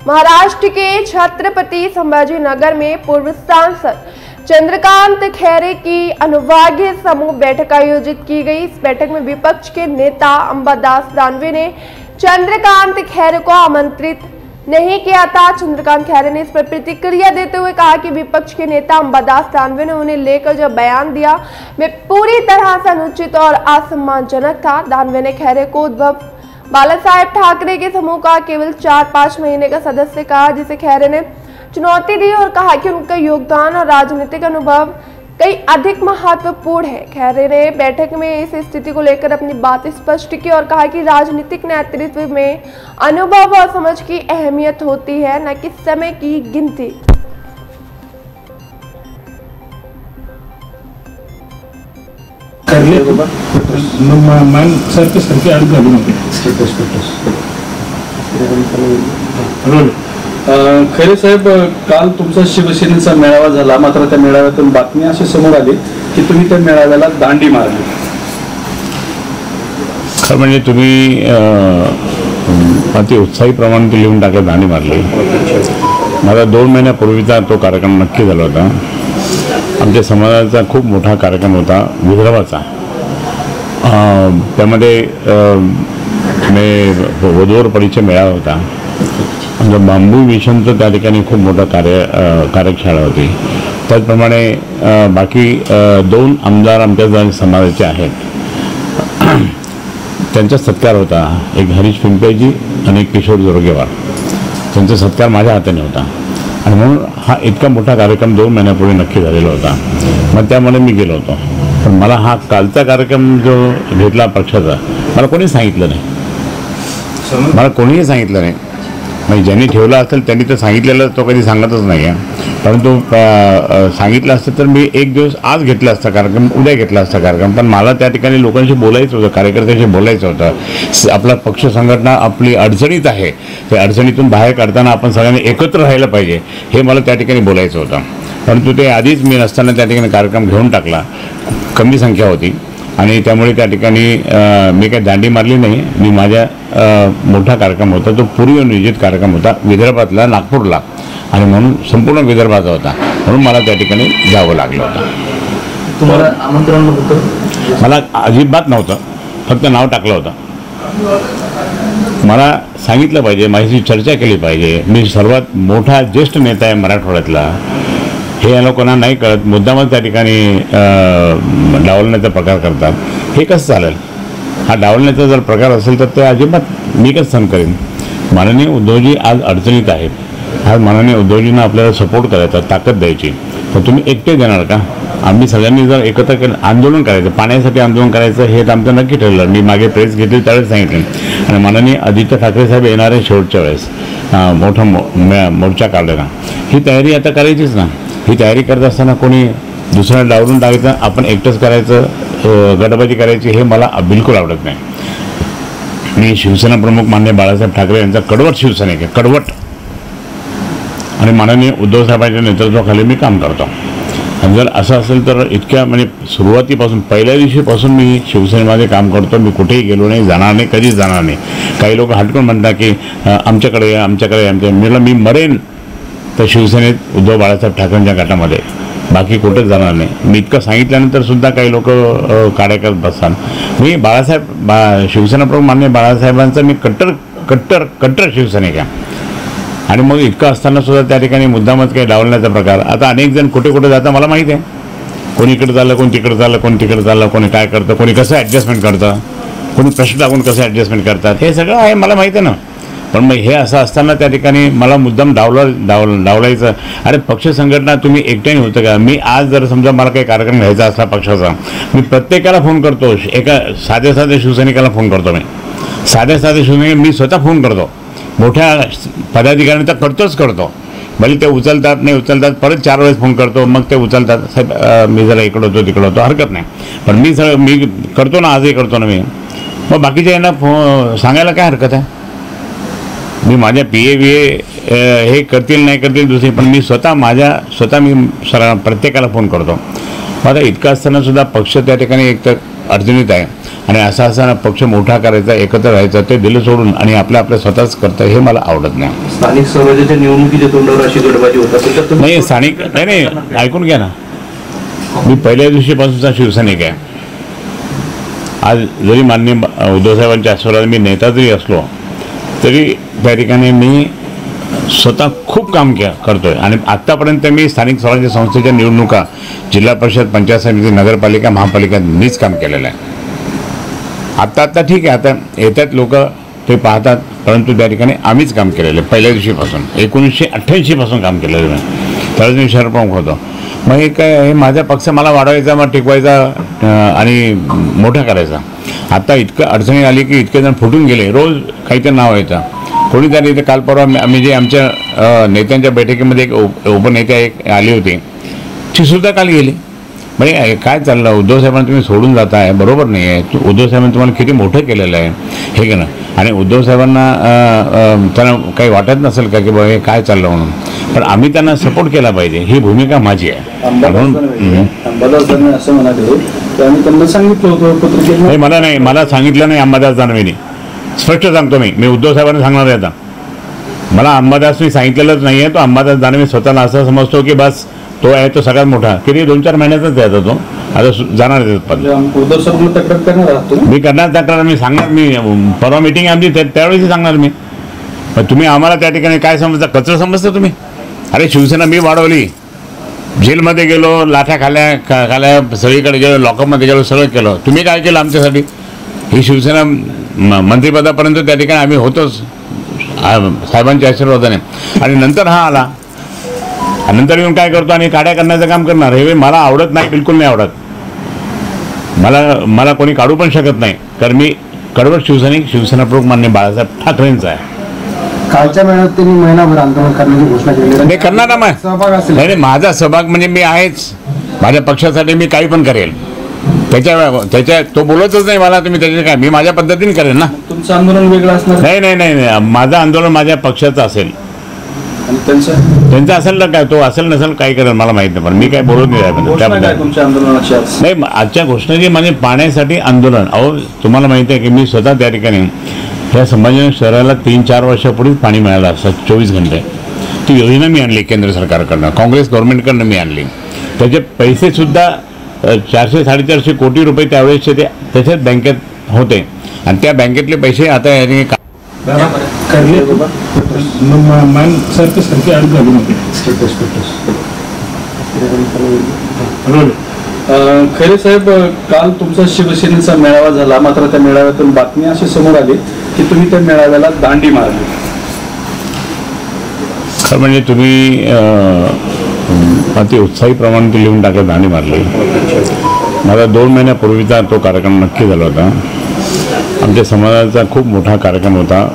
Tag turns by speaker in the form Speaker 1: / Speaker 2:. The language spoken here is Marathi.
Speaker 1: महाराष्ट्र के छत्रपति संभाजीनगर में पूर्व सांसद चंद्रकांत खैरे की अनुभागीय समूह बैठक आयोजित की गई। इस बैठक में विपक्ष के नेता अंबादास दानवे ने चंद्रकांत खैरे को आमंत्रित नहीं किया था। चंद्रकांत खैरे ने इस पर प्रतिक्रिया देते हुए कहा कि विपक्ष के नेता अंबादास दानवे ने उन्हें लेकर जो बयान दिया वे पूरी तरह से अनुचित और असम्मानजनक था। दानवे ने खैरे को उद्धव बालासाहेब ठाकरे के समूह का केवल 4-5 महीने का सदस्य कहा, जिसे खैरे ने चुनौती दी और कहा कि उनका योगदान और राजनीतिक अनुभव कई अधिक महत्वपूर्ण है। खैरे ने बैठक में इस स्थिति को लेकर अपनी बात स्पष्ट की और कहा कि राजनीतिक नेतृत्व में अनुभव और समझ की अहमियत होती है, न कि समय की गिनती।
Speaker 2: खैरे साहेब, काल तुमचा शिवसेनेचा मेळावा झाला, मात्र त्या मेळाव्यातून बातमी अशी समोर आली की तुम्ही त्या मेळाव्याला दांडी मारली।
Speaker 3: खरं म्हणजे तुम्ही अति उत्साहीप्रमाणे ते लिहून टाकलं, दांडी मारली। मला 2 महिन्यापूर्वीचा तो कार्यक्रम नक्की झाला होता। आमच्या समाजाचा खूप मोठा कार्यक्रम होता विदर्भाचा। त्यामध्ये वधूवर परिचय मेळावा होता। आमचा बांबू मिशनचं त्या ठिकाणी खूप मोठा कार्यशाळा होती। त्याचप्रमाणे बाकी 2 आमदार आमच्या समाजाचे आहेत, त्यांचा सत्कार होता। एक हरीश पिंपळेजी आणि किशोर जोरगेवार, त्यांचा सत्कार माझ्या हाताने होता आणि म्हणून हा इतका मोठा कार्यक्रम 2 महिन्यापूर्वी नक्की झालेला होता। मग त्यामुळे मी गेलो होतो। पण मला हा कालचा कार्यक्रम जो घेतला पक्षाचा, मला कोणी सांगितलं नाही, मला कोणीही सांगितलं नाही। म्हणजे ज्यांनी ठेवला असेल त्यांनी तर सांगितलेलं, तो कधी सांगतच नाही आहे। परंतु सांगितलं असतं तर मी एक दिवस आज घेतला असता कार्यक्रम, उद्या घेतला असता कार्यक्रम। पण मला त्या ठिकाणी लोकांशी बोलायचं होतं, कार्यकर्त्यांशी बोलायचं होतं। आपला पक्ष संघटना आपली अडचणीत आहे, त्या अडचणीतून बाहेर काढताना आपण सगळ्यांनी एकत्र राहिलं पाहिजे, हे मला त्या ठिकाणी बोलायचं होतं। परंतु ते आधीच मी नसताना त्या ठिकाणी कार्यक्रम घेऊन टाकला, कमी संख्या होती आणि त्यामुळे त्या ठिकाणी मी काही दांडी मारली नाही। मी माझ्या मोठा कार्यक्रम होता, तो पूर्वनियोजित कार्यक्रम होता विदर्भातला, नागपूरला, आणि म्हणून संपूर्ण विदर्भाचा होता, म्हणून मला त्या ठिकाणी जावं लागलं होतं।
Speaker 2: तुम्हाला आमंत्रण होतं?
Speaker 3: मला अजिबात नव्हतं, फक्त नाव टाकलं होतं। मला सांगितलं पाहिजे, माझ्याशी चर्चा केली पाहिजे। मी सर्वात मोठा ज्येष्ठ नेता आहे मराठवाड्यातला, हे या लोकांना नाही कळत। मुद्दामच त्या ठिकाणी डावलण्याचा प्रकार करतात, हे कसं चालेल? हा डावलण्याचा जर प्रकार असेल तर ते अजिबात मी कसं सहन करेन? माननीय उद्धवजी आज अडचणीत आहेत। आज माननीय उद्धवजींना आपल्याला सपोर्ट करायचा, ताकद द्यायची, तर तुम्ही एकटे देणार का? आम्ही सगळ्यांनी जर एकत्र केलं, आंदोलन करायचं, पाण्यासाठी आंदोलन करायचं, हे आमचं नक्की ठरलं। मी मागे प्रेस घेतली त्यावेळेस सांगितलं, आणि माननीय आदित्य ठाकरे साहेब येणारे शेवटच्या वेळेस मोठा मोर्चा काढलेला, ही तयारी आता करायचीच ना। ही तयारी करत असताना कोणी दुसऱ्या डावलून टाकायचं, आपण एकटंच करायचं, गटबाजी करायची, हे मला बिलकुल आवडत नाही। मी शिवसेना प्रमुख माननीय बाळासाहेब ठाकरे यांचा कडवट शिवसैनिक आहे, कडवट, आणि माननीय उद्धव साहेबांच्या नेतृत्वाखाली मी काम करतो। आणि जर असं असेल तर इतक्या म्हणजे सुरुवातीपासून, पहिल्या दिवशीपासून मी शिवसेनेमध्ये काम करतो। मी कुठेही गेलो नाही, जाणार नाही, कधीच जाणार नाही। काही लोक हटकून म्हणतात की आमच्याकडे मी मरेन तर शिवसेनेत उद्धव बाळासाहेब ठाकरेंच्या गटामध्ये, बाकी कुठेच जाणार नाही। मी इतकं सांगितल्यानंतर सुद्धा काही लोक काड्या करत बसतात। मी शिवसेना प्रमुख माननीय बाळासाहेबांचा मी कट्टर शिवसैनिक आहे, आणि मग इतकं असताना सुद्धा त्या ठिकाणी मुद्दामच काही डावलण्याचा प्रकार। आता अनेक जण कुठे कुठे जातं मला माहिती आहे, कोणी इकडे चाललं, कोणी तिकडे चाललं, कोणी तिकडे चाललं, कोणी काय करतं, कोणी कसं ॲडजस्टमेंट करतं, कोणी प्रश्न टाकून कसं ॲडजस्टमेंट करतात, हे सगळं आहे, मला माहिती आहे ना। पण मग हे असं असताना त्या ठिकाणी मला मुद्दाम डावलायचं। अरे पक्ष संघटना तुम्ही एकट्याने होतं का? मी आज जर समजा मला काही कार्यक्रम घ्यायचा असला पक्षाचा, मी प्रत्येकाला फोन करतो, एका साध्या शिवसैनिकाला फोन करतो, मी साध्या शिवसैनिक मी स्वतः फोन करतो, मोठ्या पदाधिकाऱ्यांचा करतो, भले ते उचलतात नाही उचलतात, परत 4 वेळेस फोन करतो, मग ते उचलतात, साहेब मी जरा इकडं होतो तिकडं होतो, हरकत नाही। पण मी करतो ना, आजही करतो ना मी, मग बाकीच्या यांना सांगायला काय हरकत आहे? मी माझ्या PA हे करतील नाही करतील दुसरे, पण मी स्वतः मी प्रत्येकाला फोन करतो। आता इतकं असताना सुद्धा पक्ष त्या ठिकाणी एक तर अडचणीत आहे आणि असा पक्ष मोठा करायचा, एकत्र राहायचा, ते दिलं सोडून आणि आपल्या स्वतःच करतं हे मला आवडत नाही.
Speaker 4: स्थानिक स्वराज्याच्या निवडणुकीच्या तोंडावर अशी गडबाजी होत असेल तर
Speaker 3: नाही स्थानिक नाही ऐकून घ्या ना, मी पहिल्या दिवशीपासूनचा शिवसैनिक आहे. आज जरी माननीय उद्धव साहेबांच्या आशीर्वादाने मी नेता जरी असलो तरी त्या ठिकाणी मी स्वतः खूप काम करतोय आणि आत्तापर्यंत मी स्थानिक स्वराज्य संस्थेच्या निवडणुका, जिल्हा परिषद, पंचायत समिती, नगरपालिका, महापालिका मीच काम केलेलं आहे. आत्ता ठीक आहे, आता येतात लोक ते पाहतात, परंतु त्या ठिकाणी आम्हीच काम केलेलं आहे पहिल्या दिवशीपासून. 1988 पासून काम केलेलं आहे. त्यावेळेस मी शहर प्रमुख होतो. मग हे काय, हे माझा पक्ष मला वाढवायचा, मग टिकवायचा आणि मोठा करायचा. आता इतकं अडचणी आली की इतके जण फुटून गेले, रोज काहीतरी नाव व्हायचं. कोणीतरी इथे काल परवा आम्ही जे आमच्या नेत्यांच्या बैठकीमध्ये एक उपनेत्या एक आली होती, ती सुद्धा काल गेली. म्हणजे काय चाललं, उद्धव साहेबांना तुम्ही सोडून जाताय, बरोबर नाही आहे. उद्धव साहेबांनी तुम्हाला किती मोठं केलेलं आहे हे का ना. आणि उद्धव साहेबांना त्यांना काही वाटत नसेल का की बाबा हे काय चाललं म्हणून, पण आम्ही त्यांना सपोर्ट केला पाहिजे, ही भूमिका माझी आहे.
Speaker 2: अंबादासांनी असं म्हणाले की आम्ही त्यांना सांगितलं होतं पत्रिकेत.
Speaker 3: नाही, मला सांगितलं नाही अंबादास दानवेनी. स्पष्ट सांगतो मी उद्धव साहेबांना सांगणार आहे. आता मला अंबादासनी सांगितलेलंच नाही आहे. तो अंबादास दानवे स्वतःला असं समजतो की बस तो आहे तो सगळ्यात मोठा. किती 2-4 महिन्याचाच आहे तो, आता जाणार आहे.
Speaker 2: उद्धव साहेबांना तक्रार करणार आहात तुम्ही?
Speaker 3: मी करणार तक्रार, मी सांगणार. मी परवा मिटिंग आमची त्यावेळेस सांगणार मी. तुम्ही आम्हाला त्या ठिकाणी काय समजता, कचरं समजता तुम्ही? अरे शिवसेना मी वाढवली, जेलमध्ये गेलो, लाठ्या खाल्या, सगळीकडे गेलो, लॉकअपमध्ये गेलो, सगळं केलं. तुम्ही काय केलं आमच्यासाठी? ही शिवसेना मंत्रिपदापर्यंत त्या ठिकाणी आम्ही होतोच साहेबांच्या आशीर्वादाने. आणि नंतर हा आला, नंतर येऊन काय करतो आणि काड्या करण्याचं काम करणार. हे मला आवडत नाही, बिलकुल नाही आवडत. मला कोणी काढू पण शकत नाही, कारण मी कडवट शिवसैनिक, शिवसेना प्रमुख माननीय बाळासाहेब ठाकरेंचा आहे.
Speaker 4: कालच्या मेळाव्यात त्यांनी महिनाभर आंदोलन करण्याची घोषणा केली.
Speaker 3: नाही करणार ना, नाही माझा सहभाग म्हणजे मी आहेच. माझ्या पक्षासाठी मी काही पण करेल. त्याच्या तो बोलतच नाही मला, तुम्ही त्याच्या काय, मी माझ्या पद्धतीने करेल ना.
Speaker 2: तुमचं आंदोलन वेगळं असणार?
Speaker 3: नाही, माझं आंदोलन माझ्या पक्षाचं असेल. त्यांचं असेल ना, काय तो असेल नसेल काही करेल मला माहित नाही, पण मी काय बोलत नाही त्याबद्दल.
Speaker 2: तुमच्या आंदोलनाची
Speaker 3: नाही, आजच्या घोषणेची म्हणजे पाण्यासाठी आंदोलन. अहो तुम्हाला माहिती आहे की मी स्वतः त्या ठिकाणी ह्या संभाजीनगर शहराला 3-4 वर्षापूर्वीच पाणी मिळालं असतं 24 घंटे. ती योजना मी आणली केंद्र सरकारकडनं, काँग्रेस गव्हर्नमेंटकडनं मी आणली. त्याचे पैसे सुद्धा 400-450 कोटी रुपये त्यावेळेसचे ते त्याच्याच बँकेत होते आणि त्या बँकेतले पैसे आता याने
Speaker 2: खैरे साहेब, काल तुमचा शिवसेनेचा मेळावा झाला, मात्र त्या मेळाव्यातून बातमी अशी समोर आली की तुम्ही त्या मेळाव्याला दांडी मारली.
Speaker 3: खरं म्हणजे तुम्ही अति उत्साहीप्रमाणे ते लिहून टाकलं, दांडी मारली. मला 2 महिन्यापूर्वीचा तो कार्यक्रम नक्की झाला होता. आमच्या समाजाचा खूप मोठा कार्यक्रम होता.